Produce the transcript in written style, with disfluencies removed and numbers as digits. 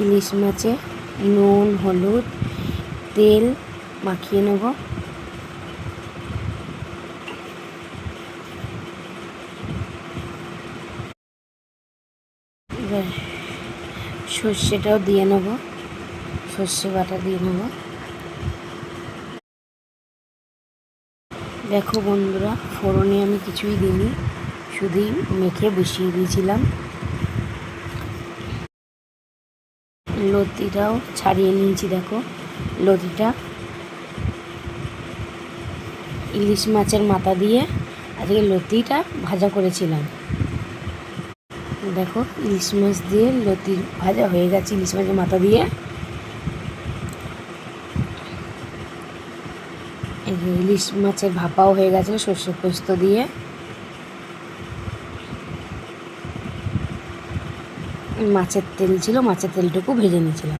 ইলিশ মাছে নুন হলুদ তেল মাখিয়ে নেব। এবার সর্ষেটাও দিয়ে নেব, সর্ষে বাটা দিয়ে নেব। দেখো বন্ধুরা, ফোড়নে আমি কিছুই দিইনি, শুধুই মেখে বসিয়ে দিয়েছিলাম। লতিটাও ছাড়িয়ে নিয়েছি, দেখো লতিটা ইলিশ মাছের মাথা দিয়ে আজকে লতিটা ভাজা করেছিলাম। দেখো ইলিশ মাছ দিয়ে লতি ভাজা হয়ে গেছে, ইলিশ মাছের মাথা দিয়ে। ইলিশ মাছের ভাপাও হয়ে গেছে সর্ষে পোস্ত দিয়ে। মাছের তেল ছিল, মাছের তেলটুকু ভেজে নিয়েছিলাম।